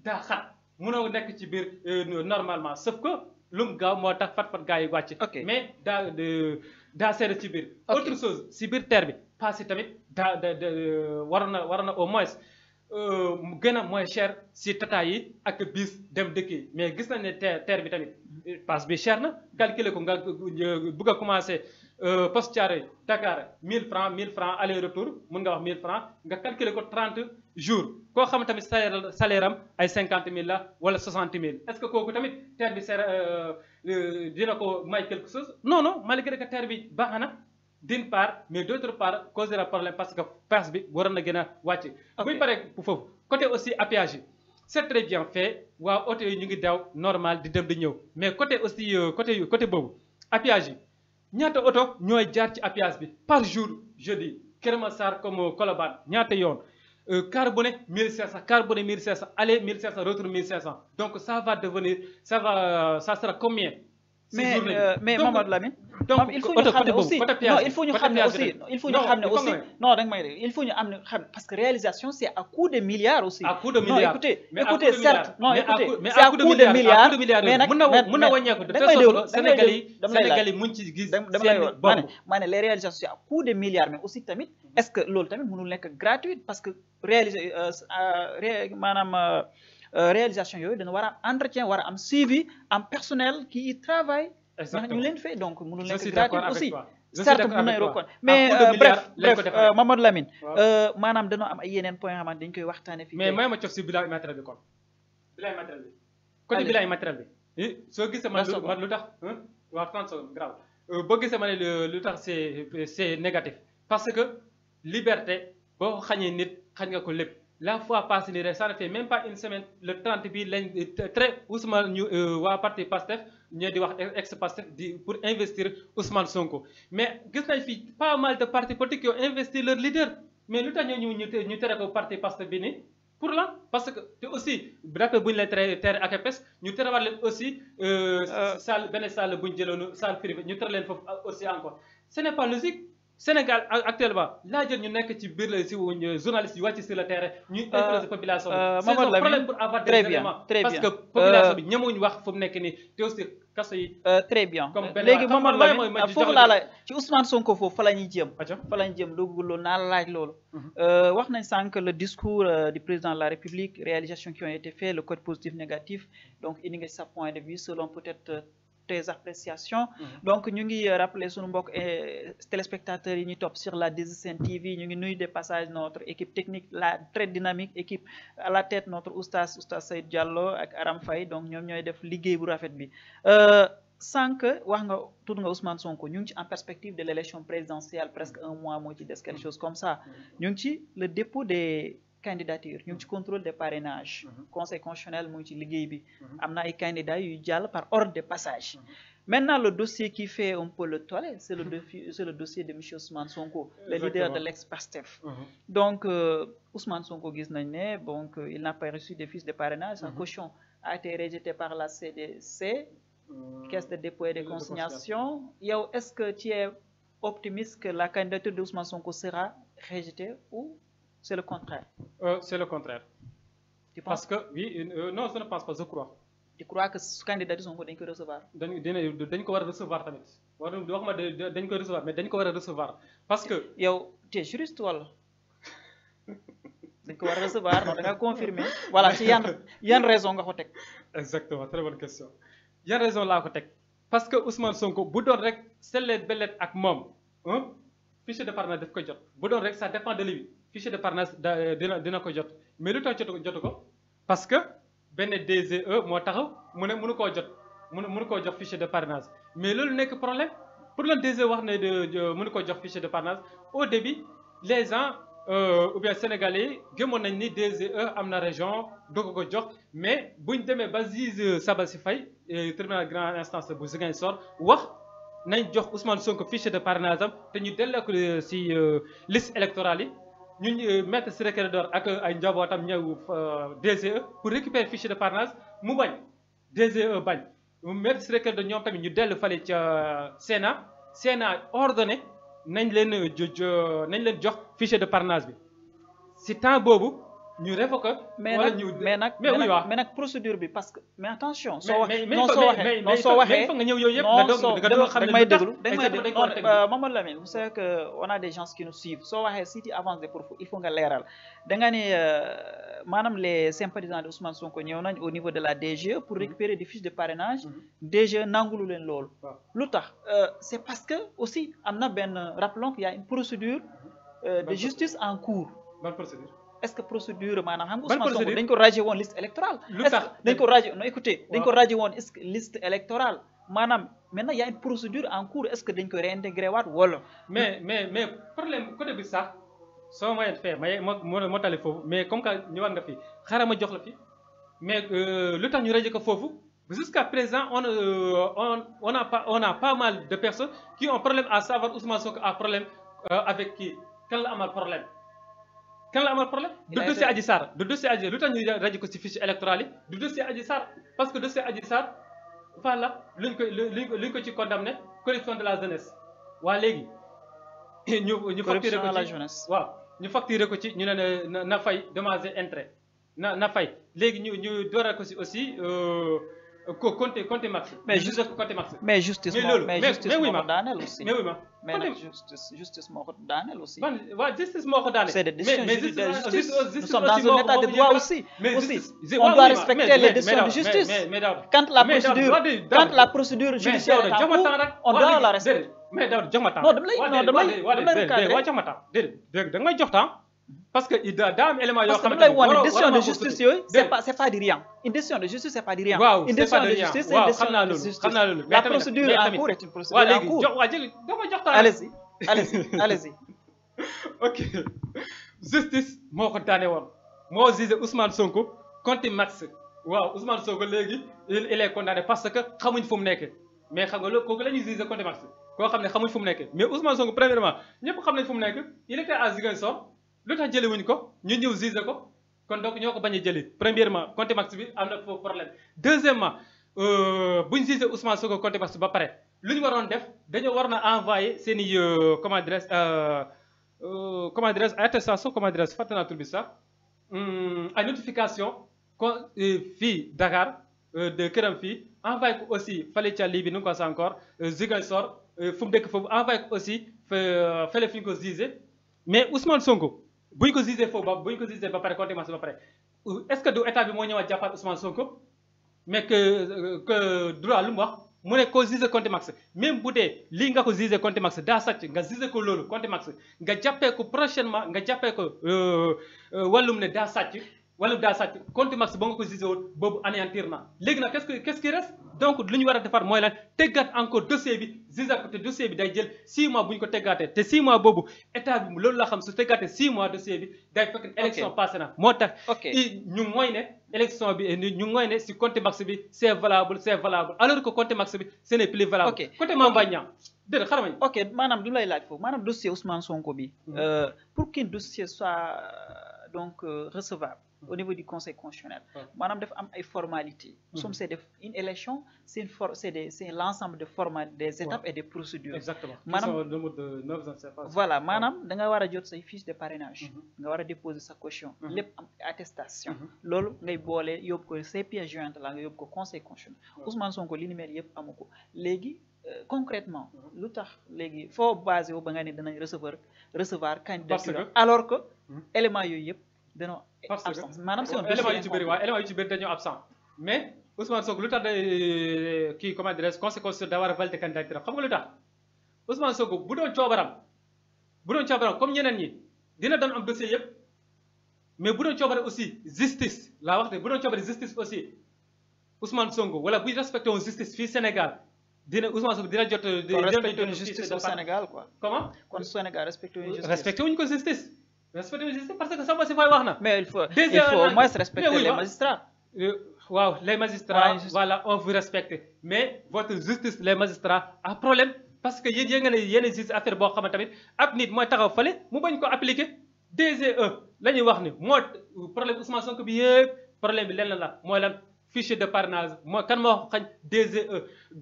daa xat mënoo nekk ci biir normalement sauf que lum gaaw moo tax fat gaa yi wàcc mais daa seede ci biir autre chose si biir terre bi passé tamit war na au moins gën a moins cher si tata yi ak bis dem dëkk yi mais gis nañ ne terre bi tamit passe bi cher na calculer ko nga bëgg a commencer poste Thiaroye Dakar 1000 francs aller retour mun nga wax 1000 francs nga calculer ko 30 jours koo xam tamit salaire am ay 50 000 la wala 60 000 est-ce que kooku tamit terre bi dina ko may quelque chose non malgré que terre bi baax na d'une part mais d'autre part causera problème parce que passe bi waroon na gën a wàcc buy pare foofu côté aussi appuyage yi c'est très bien fait waaw oto yi ñu ngi daw normal di dem di ñëw mais côté aussi côté boobu appuyage yi ñaata oto ñooy jaar ci appuyage bi par jour je dis Kër Massar comme Colobane ñaata yoon car bu ne 1500 car bu ne 1500 aller 1500 retour 1500 donc ça sera combien. mais Mamadou Lamine. donc il faut ñu xam ne aussi non il faut ñu xam ne aussi il faut ñu xam ne aussi non da nga may il faut ñu am ne xam parce que réalisation c'est à coût de milliards aussi. à coût de milliards non écoutez certes non écoutez c'est à coût de milliards mais nag mën na wàññeeku de telle sorte Sénégal yi mun ci gis seen bopp. ma ne les réalisations c'est à coût de milliards mais aussi tamit est-ce que loolu tamit mënul nekk gratuite parce que maanaam réalisation yooyu dana war a am entretien war a am suivi am personnel qui y travaille. exactement ñu leen fay donc mënul je nekk suis gratuit d'accord aussi. avec toi. certes mën nañu reconnaître mais bref Mamadou Lamine. maanaam dañoo am ay yeneen point xamante dañu koy waxtaanee fii. mais may ma cof si bilan matériel bi kon. bilan matériel bi. côté bilan matériel bi. soo gisee man lu tax waaw 30 secondes grave boo gisee ma ne lu tax c'est négatif parce que liberté boo xañee nit xañ nga ko lépp. la fois passée nii rek ça ne fait même pas une semaine le 30 bi lañ très Ousmane ñu waa parti Pastef ñoo di wax ex Pastef di pour investir Ousmane Sonko mais gis nañ fi pas mal de partis politiques yoo investir leur leader mais lu tax ñu tere ko parti Pastef bi nii pour lan parce que te aussi rappel bu ñu leen tere ACAPES ñu terewaat leen aussi salle benn salle bu ñu jëloon salle privée ñu tere leen foofu aussi encore ce n'est pas logique. Sénégal actuellement laa jël ñu nekk ci biir si journalistes yi wàcc sur le terrain ñuy interroger population bi c'est un problème pour avoir des éléments parce que population bi ñemuñu wax fu mu nekk nii te aussi kaso yi très bien léegi Mamadou Lamine foofu laa la ci Ousmane Sonko foofu fa la ñuy jëm dugg loolu naa la laaj loolu wax nañ sànq le discours du président de la République réalisations qui ont été faites le code positif négatif donc indi nga sa point de vue selon peut-être tes appréciations. Donc ñu ngi rappeler sunu mbokk téléspectateurs yi ñu topp sur la 2STV TV ñu ngi nuyu de passage notre équipe technique la très dynamique équipe à la tête notre oustaz Seydou Diallo ak Aram Faye donc ñoom ñooy def liggéey bu rafet bi sànq wax nga tudd nga Ousmane Sonko ñu ngi ci en perspective de l'élection présidentielle presque un mois moo ci des quelque chose comme ça ñu ngi ci le dépôt des candidature ñu ngi ci contrôle des parrainages conseil constitutionnel mu ngi ci liggéey bi am na ay candidats yuy jàll par ordre de passage maintenant le dossier qui fait un peu le tollé c'est le dossier de monsieur Ousmane Sonko le leader de l'ex-Pastef donc Ousmane Sonko gis nañ ne donc il n'a pas reçu de fiches de parrainage sa caution a été rejetée par la CDC caisse de dépôt et de consignation yow est-ce que tu es optimiste que la candidature de Ousmane Sonko sera rejetée ou c'est le contraire. C'est le contraire. Tu penses? Parce que oui non je ne pense pas je crois. Tu crois que su candidature Sonko dañ ko recevoir. dañ ko war a recevoir tamit waxuma dañ ko recevoir mais dañ ko war a recevoir parce que. yow tu es juriste wala dañ ko war a recevoir non da nga confirmer voilà ci yan raison nga ko teg. exactement très bonne question yan raison laa ko teg parce que Ousmane Sonko bu doon rek sellet bellet ak moom fichier de parrainage daf koy jot bu doon rek ça dépend de lui. fichier de parrainage dina ko jot mais lu tax jotu ko parce que benn DGE moo taxaw mu ne mënu koo jot mënu koo jox fichier de parrainage mais loolu nekk problème pour le DGE wax ne mënu koo jox fichier de parrainage au début les gens ou bien sénégalais yi gëmoon nañ ni DGE am na région du ko jox mais buñ demee ba juge Sabassy Faye tribunal grande instance bu Ziguinchor wax nañ jox Ousmane Sonko fichier de parrainage am te ñu delloo ko si liste électorale yi ñun maître Ciré Clédor ak ay njabootam ñëw DGE pour récupérer fichier de parrainage mu bañ DGE bañ maître Ciré Clédor ñoom tamit ñu dellu fale ca Sénat ordonné nañ leen jox fichier de parrainage bi si temps boobu ñu révoqué. mais nag procédure bi parce que mais attention. soo waxee nga ñëw yooyu yëpp. nga may déglu Mamadou Lamine vous savez que on a des gens qui nous suivent soo waxee si tu avances pour il faut nga leeral da nga ne maanaam les sympathisants de Ousmane Sonko ñëw nañ au niveau de la DGE pour récupérer des fiches de parrainage. DGE nangulu leen loolu. lu tax c'est parce que aussi am na benn rappelons qu'il y a une procédure de justice en cours. Bonne procédure. Est-ce que procédure maanaam xam nga Ousmane Sonko dañ ko radié woon liste électorale. lu tax dañ ko radié non écoutez dañ ko radié woon liste électorale maanaam maintenant y a une procédure en cours est-ce que dañ ko réintégré waat wala. mais problème côté bi sax soo mayee fee moo tali foofu mais comme que ñëwaat nga fi xaaral ma jox la fi mais lu tax ñu rajo ko foofu jusqu'à présent on a pas mal de personnes qui ont problème à savoir Ousmane Sonko a problème avec qui kan la amal problème. kan la amal problème du dossier Adji Sarr du dossier Adji lu tax ñu rajo ko ci fiche électorale yi du dossier Adji Sarr parce que dossier Adji Sarr voilà luñ ko ci condamné corruption de la jeunesse waa léegi ñu facturé ko ci waaw ñu facturé ko ci ñu ne na fay dommage et intérêt na fay léegi ñu dooral ko ci aussi compte max mais justice moo ko daaneel aussi mais oui ma mais nag justice moo ko daaneel aussi. waaw justice moo ko daaneel. c'est des décisions de justice. Nous sommes dans un état de droit aussi. On doit respecter les décisions de justice. Quand la procédure judiciaire est en cours, on doit la respecter. mais Daouda jox ma temps. non dama lay jox ma temps déedéet da nga may jox temps. parce que il daa am élément yoo xamante ne waroo décision de justice yooyu c'est pas du rien. Une décision de justice c'est pas du rien. waaw une décision de justice c'est une décision de justice. xam naa loolu la procédure en cours est une procédure en cours. waa léegi dama jox temps. allez-y. ok justice moo ko daane woon moo jugé Ousmane Sonko compte max waaw Ousmane Sonko léegi il est condamné parce que xamuñ fu mu nekk mais xam nga loolu kooku la ñuy jugé compte max koo xam ne xamuñ fu mu nekk mais Ousmane Sonko premièrement ñëpp xam nañ fu mu nekk il était à Ziguinchor lu tax jëlee wuñ ko ñu ñëw jugé ko kon donc ñoo ko bañ a jëlee premièrement compte max bi am na foofu problème deuxièmement buñ jugé Ousmane Sonko compte max ba pare lu ñu waroon def dañoo war na envoyer seen i comment dirais attestation comment dirais fàtte naa tur bi sax à notification fii Dakar de këram fii envoyé ko aussi fële ca lii bi nu nga ko sax encore Ziguinchor fu mu dëkk foofu envoyé ko aussi fële fi ñu ko jugé mais Ousmane Sonko bu ñu ko jugé foofu bu ñu ko jugé ba pare contumace ba pare est-ce que du état bi moo ñëwaat jàppaat Ousmane Sonko mais que droit lu mu wax mu ne ko jugé contumace même bu dee lii nga ko jugé contumace daa sàcc nga jugé ko loolu contumace nga jàppee ko prochainement nga jàppee ko wàllum ne daa sàcc wala daa sàcc contumace ba nga ko jugé woon boobu anéantir na léegi nag qu'est-ce qui reste donc lu ñu war a defar mooy lan teggaat encore dossier bi jugé ko te dossier bi day jël 6 mois bu ñu ko teggaatee te 6 mois boobu état bi loolu la xam su teggaatee 6 mois dossier bi day fekk élection passé na moo tax ñu mooy ne élection bi ñu mooy ne si contumace bi c'est valable alors que contumace bi ce n'est plus valable côté Mame Mbaye Niang déedéet xaramañ ok maanaam du lay laaj foofu maanaam dossier Ousmane Sonko bi pour qu'un dossier soit donc recevable au niveau du conseil constitutionnel maanaam dafa am ay formalités comme c'est une élection c'est l'ensemble de des étapes et des procédures exactement maanaam voilà maanaam da nga war a jot say fiche de parrainage nga war a déposer sa caution lépp am attestation loolu ngay boole yóbbu ko say pièces jointes la nga yóbbu ko conseil constitutionnel Ousmane Sonko li ni mel yëpp amu ko léegi concrètement lu tax léegi foo basé wu ba nga ne danañ recevoir candidature alors que éléments yooyu yëpp dañoo absent maanaam c'est un élément yu ci bëri waaw élément yu ci bëri dañoo absent mais Ousmane Sonko lu tax day kii comment dirais conséquence da war a valider candidature xam nga lu tax Ousmane Sonko bu doon coobaram comme ñeneen ñi dina doon am dossier yëpp mais bu doon coobare aussi justice laa wax de bu doon coobare justice aussi Ousmane Sonko wala buy respecté woon justice fii Sénégal Ousmane Sonko dina jot. respecté une justice au Sénégal quoi. comment kon Sénégal respecté une justice. respecté wuñ ko justice. respecté wuñ justice parce que Samba Si Faye wax na. mais il faut au moins respecter les magistrats. waaw les magistrats voilà on vous respecte mais votre justice les magistrats a problème parce que yéen nga ne yéen a justice affaire boo xam ne tamit ab nit mooy taxaw fële mu bañ ko appliquer DGE la ñuy wax ni moo problème Ousmane Sonko bi yëpp problème bi lenn la mooy lan fichier de parrainage mooy kan moo xañ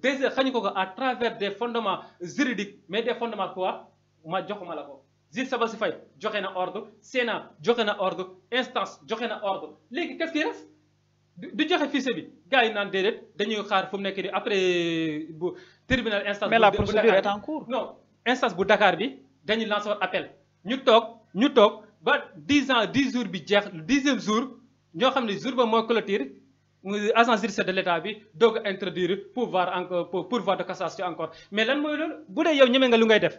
DGE xañu ko à travers des fondements juridiques mais des fondements quoi ma joxuma la ko juge Samba Si Faye joxe na ordre Sénat joxe na ordre instance joxe na ordre léegi qu'est-ce qui reste du joxe fichier bi gars yi naan déedéet dañuy xaar fu mu nekk nii après bu tribunal instance. mais la procédure est en cours. non instance bu Dakar bi dañuy lancer appel ñu toog ba 10 jours bi jeex 10e jour ñoo xam ne jour ba mooy clôture agence judiciaire de l'état bi doog a introduire pourvoi de cassation encore mais lan mooy loolu bu dee yow ñeme nga lu ngay def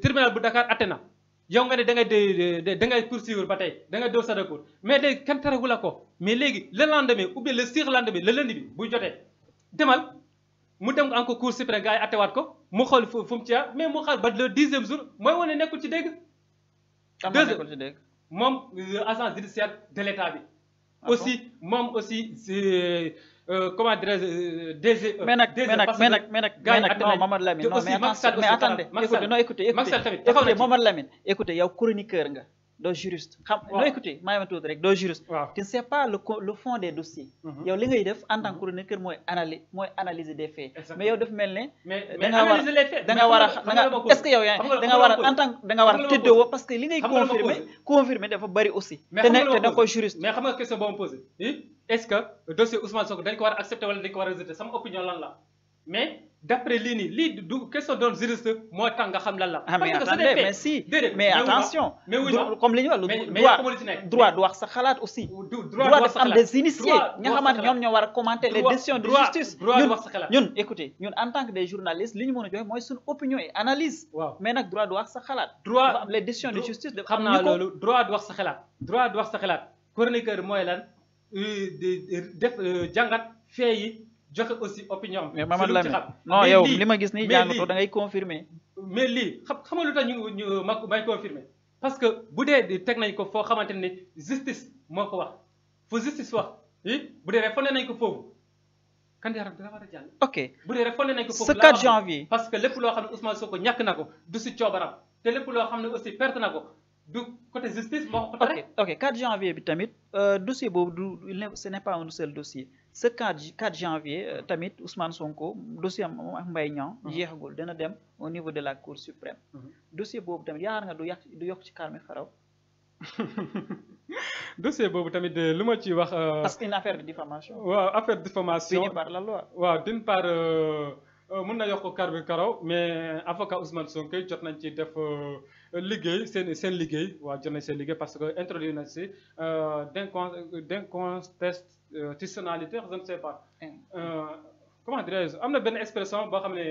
tribunal bu Dakar atte na. yow nga ne da ngay poursuivre ba tey da ngay dóor sa recours mais léegi kenn teregu la ko mais léegi le lendemain ou bien le surlendemain le lundi bi buy jotee demal mu dem encore cour suprême gars yi attewaat ko mu xool fu mu ci mais mu xaar ba le 10e jour mooy wane nekkul ci dégg. nekkul ci dégg moom agence judiciaire de l'état bi aussi moom aussi comment dirais-je DGE. mais nag non Mamadou Lamine non mais attendez écoutez Mamadou Lamine écoutez yow chroniqueur nga doo juriste xam noo écoutez maa ngi tuuti rek doo juriste tu ne sais pas le fond des dossiers yow li ngay def en tant que chroniqueur mooy analyser des faits mais yow def mel ne da nga war a est-ce que yow da nga war a en tant da nga war a tëddoo parce que li ngay confirmer dafa bari aussi te da ko juriste mais xam nga question boo ma posé est-ce que dossier Ousmane Sonko dañ ko war a accepter wala dañ ko war a rejeter sama opinion lan la mais d'après lii nii lii du question doon juriste moo tax nga xam lan la. mais attendez mais si mais attention. comme li ñu wax droit du wax sa xalaat aussi. droit dafa am des initiés nga xamante ñoom ñoo war a commenter les décisions de justice. ñun écoutez ñun en tant que des journalistes li ñu mën a joxe mooy suñu opinion et analyse. mais nag droit du wax sa xalaat. droit dafa am les décisions de justice. xam naa loolu droit du wax sa xalaat. droit du wax sa xalaat chroniqueur mooy lan def jàngat fee yi. joxe aussi opinion mais Mamadou Lamine non yow li ma gis nii jàngatoo da ngay confirmer mais lii xam nga lu tax ñu may confirmer parce que bu dee teg nañ ko foo xamante ne justice moo ko wax fu justice wax bu dee rek fondé nañ ko foofu candidat da war a jàll ok bu dee rek fondé nañ ko foofu ce 4 janvier parce que lépp loo xam ne Ousmane Sonko ñàkk na ko du si coobaram te lépp loo xam ne aussi perte na ko du côté justice moo ko tere ok 4 janvier bi tamit dossier boobu ce n'est pas un seul dossier ce 4 janvier tamit Ousmane Sonko dossier am ak Mbaye Niang jeexagul dana dem au niveau de la Cour suprême dossier boobu tamit yaakaar nga du yokk ci calme xaraw dossier boobu tamit lu ma ci wax parce que une affaire de diffamation waaw affaire de diffamation punie par la loi waaw d'une part mën na yokk calme xaraw mais avocat Ousmane Sonko jot nañ ci def liggéey seen liggéey waaw jot nañ seen liggéey parce que introduit nañ si d'inconstitutionnalité je ne sais pas comment dirais-je am na benn expression boo xam ne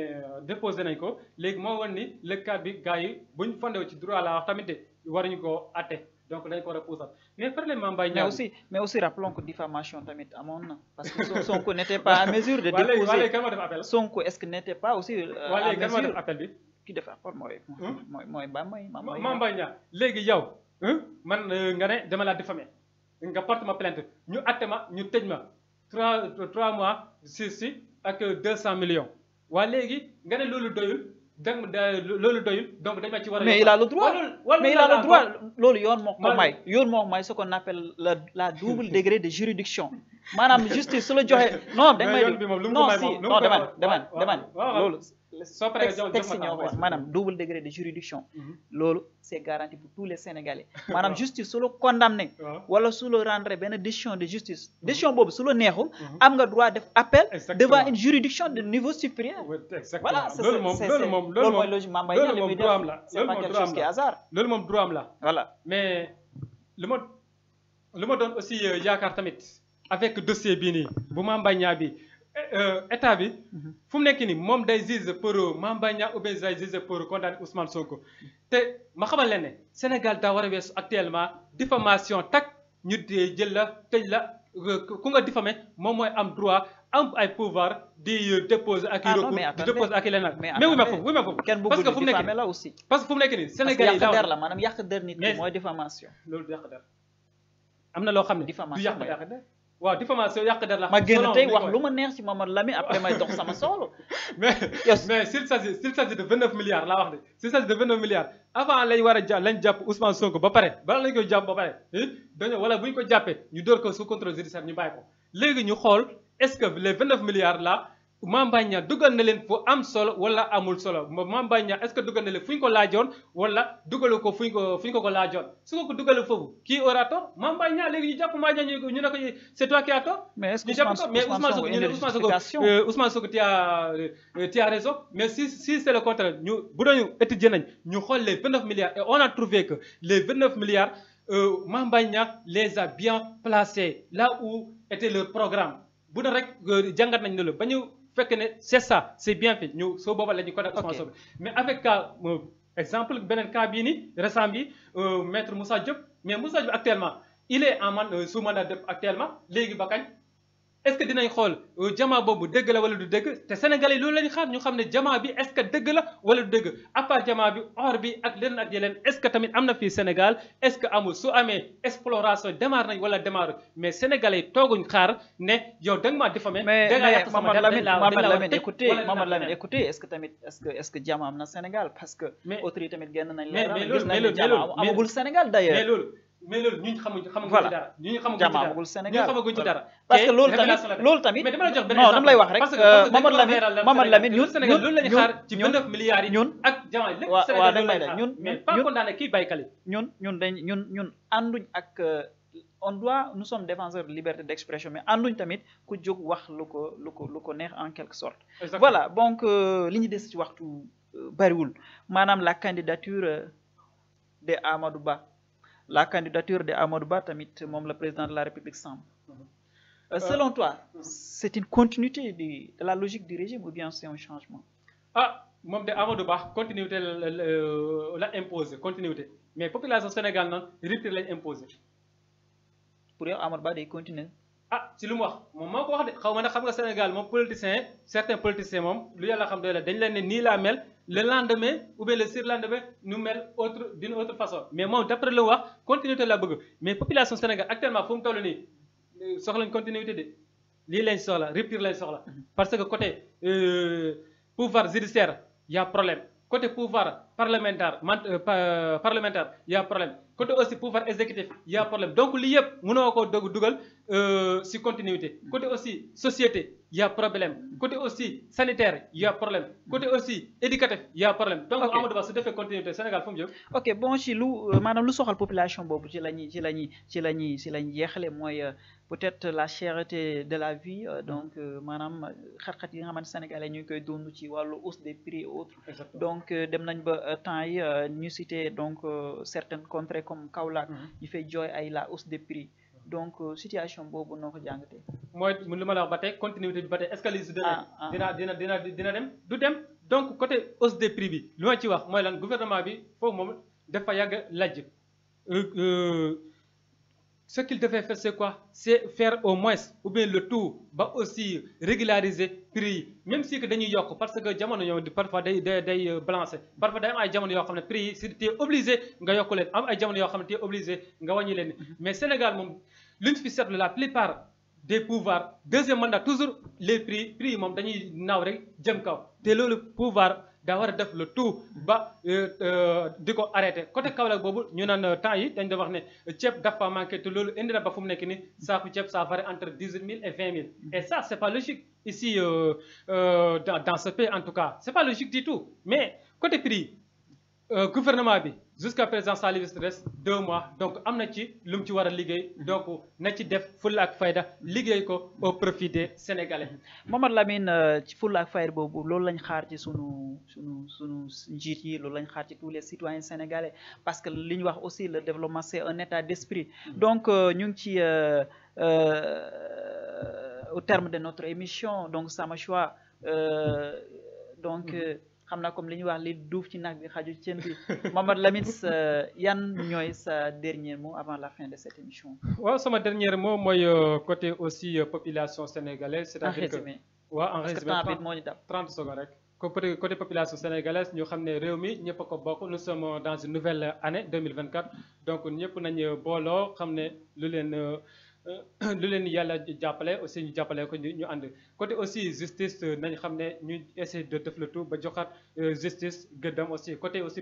déposé nañ ko léegi moo woon ni le cas bi gars yi buñ fondé ci droit la wax tamit de waruñu ko atte donc dañ ko war a puusal mais problème Mbaye Niang mais aussi rappelons que diffamation tamit amoon na parce que Sonko n'était pas à mesure de déposer kan moo def appel Sonko est-ce que n'était pas aussi à mesure kan moo def appel bi ki def appel mooy Mbaye Niang léegi yow man nga ne dama la diffamé nga porte ma plainte ñu atte ma ñu tëj ma 3 mois si ak 200 millions waa léegi nga ne loolu doyul loolu doyul donc dañ ma ci war a mais il a le droit loolu yoon moo ko may ce qu'on appelle la double degré de juridiction maanaam justice su la joxe non dañ may non deman loolu soo paree texte ñoo ko wax maanaam double degré de juridiction loolu c'est garanti pour tous les Sénégalais maanaam justice su la condamné wala su la rendre benn décision de justice décision boobu su la neexul am nga droit def appel devant une juridiction de niveau supérieur voilà loolu mooy logique Mame Mbaye Niang li muy def c'est pas quelque chose qui est hasard loolu moom droit am la voilà mais lu ma doon aussi yaakaar tamit avec dossier bii nii bu Mame Mbaye Niang bi état bi fu mu nekk nii moom day juge pour Mame Mbaye Niang ou bien day juge pour condamner Ousmane Sonko te ma xamal leen ne Sénégal daa war a weesu actuellement diffamation tak ñu jël la tëj la ku nga diffamé moom mooy am droit am ay pouvoir di déposer ak i recours di déposer ak i leneen mais wuy ma foofu kenn bëggul di diffamé la aussi parce que fu mu nekk nii Sénégal yi yàq der la maanaam yàq der nit ki mooy diffamation loolu du yàq der am na loo xam ne du yàq der waaw diffamation yàq der la ma génn tey wax lu ma neex ci Mamadou Lamine après may dox sama soxla mais s'il s'agit de 29 milliards laa wax de s'il s'agit de 29 milliards avant lañ war a lañ jàpp Ousmane Sonko ba pare bala lañ koy jàpp ba pare dañoo wala bu ñu ko jàppee ñu door ko sous contrôle judiciaire ñu bàyyi ko léegi ñu xool est-ce que les 29 milliards là Mame Mbaye Niang dugal na leen fu am solo wala amul solo Mame Mbaye Niang est-ce que dugal na leen fu ñu ko laajoon wala dugalu ko fu ñu ko laajoon su ko dugalee foofu qui aura tort Mame Mbaye Niang léegi ñu jàpp Mbaye Niang ñu ne ko c'est toi qui as tort. mais est-ce que Ousmane Sonko tu as raison mais si c'est le contraire ñu bu doon étudier nañ ñu xool les 29 milliards et on a trouvé que les 29 milliards Mame Mbaye Niang les a bien placés là où était leur programme bu doon rek jàngat nañ ne la ba ñu. fekk ne c'est ça c'est bien fait ñu soo booba la ñu ko def Ousmane Sonko mais avec cas exemple beneen cas bii nii récent bi maître Moussa Diop mais Moussa Diop actuellement il est en sous mandat de actuellement léegi ba kañ est-ce que dinañ xool jamaa boobu dëgg la wala du dëgg te Sénégalais yi loolu lañu xaar ñu xam ne jamaa bi est-ce que dëgg la wala du dëgg à part jamaa bi or bi ak leneen ak yeneen est-ce que tamit am na fii Sénégal est-ce que amul su amee exploration démarre nañ wala démarre mais Sénégalais yi tooguñ xaar ne yow da nga maa diffamé. mais Mamadou Lamine écoutez est-ce que tamit est-ce que jamaa am na Sénégal parce que. autorité tamit génn nañ leeral gis nañ ne jamaa amagul Sénégal d'ailleurs. mais loolu ñun xamaguñ ci dara. ñun xamaguñ ci dara parce que loolu tamit mais dama la jox benn non dama lay wax rek parce que Mamadou Lamine ñun Sénégal loolu la ñu xaar ci 29 milliards yi ñun ak jamaa lépp waaw dañ may de mais pas condamné kii baykali ñun ànduñ ak nous sommes défenseurs de liberté d'expression mais ànduñ tamit ku jóg wax lu ko neex en quelque sorte. Voilà donc li ñu des ci waxtu bariwul maanaam la candidature de Amadou Ba. La candidature de Amadou Ba tamit moom le président de la République semble. Selon toi, c'est une continuité de la logique du régime ou bien c'est un changement? Moom de Amadou Ba continuité la imposé continuité mais population Sénégal noonu rupture lañ imposé. Pour yow Amadou Ba day continuer. ci lu mu wax moom moo ko wax de xaw ma nag xam nga Sénégal moom politicien certains politiciens moom lu yàlla xam doy la dañ leen ne nii laa mel le lendemain ou bien le surlendemain nu mel d'une autre façon mais moom d'après lu wax continuité la bëgg mais population Sénégal actuellement fu mu toll nii soxlañ continuité de lii lañ soxla rupture lañ soxla parce que côté pouvoir judiciaire y a problème côté pouvoir parlementaire y a problème côté aussi pouvoir exécutif y a problème donc lii yëpp mënoo ko dugal si continuité côté aussi société y a problème côté aussi sanitaire y a problème côté aussi éducatif y a problème donc Amadou Ba su defee continuité Sénégal fu mu jëm. ok bon ci lu maanaam lu soxal population boobu ci lañuy jeexale mooy peut-être la cherté de la vie donc maanaam xat-xat yi nga xamante Sénégalais ñu ngi koy dund ci wàllu hausse des prix et autres. donc dem nañ ba temps yi ñu cité donc certaines contrées comme Kaolack ñu fay jooy ay la hausse des prix donc situation boobu noo ko jàngatee. mooy li ma la wax ba tey continuité bi ba tey est-ce que li su demee dina dem du dem donc côté hausse des prix bi li ma ci wax mooy lan gouvernement bi foofu moom dafa yàgg lajj ce qu'il devait faire c'est quoi c'est faire au moins ou bien le tout ba aussi régulariser prix yi même si que dañuy yokk parce que jamono ñoo parfois day balancer parfois day am ay jamono yoo xam ne prix yi si tu es obligé nga yokk leen am ay jamono yoo xam ne tu es obligé nga wàññi leen mais Sénégal moom li ñu fi seetlu la plupart des pouvoirs deuxième mandat toujours les prix yi moom dañuy naaw rek jëm kaw te loolu pouvoir daa war a def le tout ba di ko arrêté côté Kaolack boobu ñu naan temps yi dañ doon wax ne ceeb dafa manqué te loolu indi na ba fu mu nekk ni saaku ceeb ça varie entre 18 000 et 20 000 et ça c'est pas logique ici dans ce pays en tout cas c'est pas logique du tout mais côté prix gouvernement bi jusqu'à présent ça lui reste 2 mois donc am na ci lu mu ci war a liggéey donc na ci def fulla ak fayda liggéey ko au profit des Sénégalais. Mamadou Lamine ci fulla ak fayda boobu loolu lañ xaar ci sunu njiit yi loolu lañ xaar ci tous les citoyens sénégalais parce que li ñu wax aussi le développement c'est un état d'esprit donc ñu ngi ci au terme de notre émission donc Sama Choix donc. xam naa comme li ñuy wax li duuf ci nag bi xaju cën bi Mamadou Lamine yan ñooy sa dernier mot avant la fin de cette émission. waaw sama dernier mot mooy côté aussi population sénégalaise. c'est-à-dire que waaw en résumé 30 secondes rek. côté population sénégalaise ñu xam ne réew mi ñëpp a ko bokk nous sommes dans une nouvelle année 2024 donc ñëpp nañu booloo xam ne lu leen yàlla jàppale aussi ñu jàppale ko ñu ànd côté aussi justice nañ xam ne ñu essayer de def le tout ba joxaat justice gëddam aussi côté aussi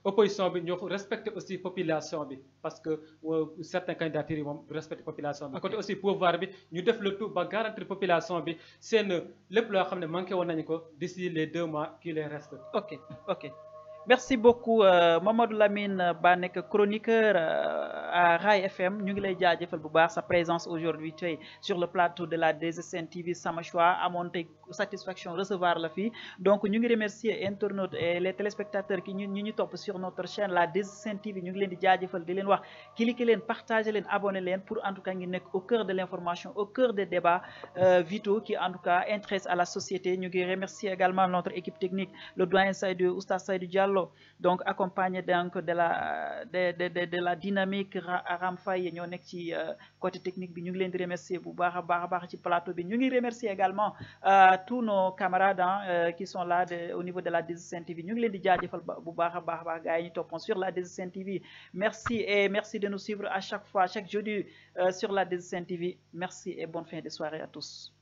opposition bi ñu respecter aussi population bi parce que certains candidatures yi moom respecter population bi côté aussi pouvoir bi ñu def le tout ba garantir population bi seen lépp loo xam ne manqué woon nañu ko d'ici les 2 mois qui les restent. ok merci beaucoup Mamadou Lamine Ba nekk chroniqueur à Rai FM ñu ngi lay jaajëfal bu baax sa présence aujourd'hui tey sur le plateau de la 2SN TV Sama Choix amoon tey satisfaction recevoir la fii donc ñu ngi remercier internautes et les téléspectateurs qui ñu topp sur notre chaîne la 2SN TV ñu ngi leen di jaajëfal di leen wax cliquer leen partager leen abonner leen pour en tout cas ngi nekk au cœur de l'information au cœur des débats vitaux qui en tout cas intéressent à la société ñu ngi remercier également notre équipe technique le doyen Oustaz Seydou Diallo Diallo donc accompagné donc de la dynamique Aram Faye ñoo nekk ci côté technique bi ñu ngi leen di remercier bu baax a baax ci plateau bi ñu ngi remercier également tous nos camarades qui sont là au niveau de la 2STV TV ñu ngi leen di jaajëfal bu baax a baax gars yi ñu toppon sur la 2STV TV merci et merci de nous suivre à chaque fois chaque jeudi sur la 2STV TV merci et bonne fin de soirée à tous.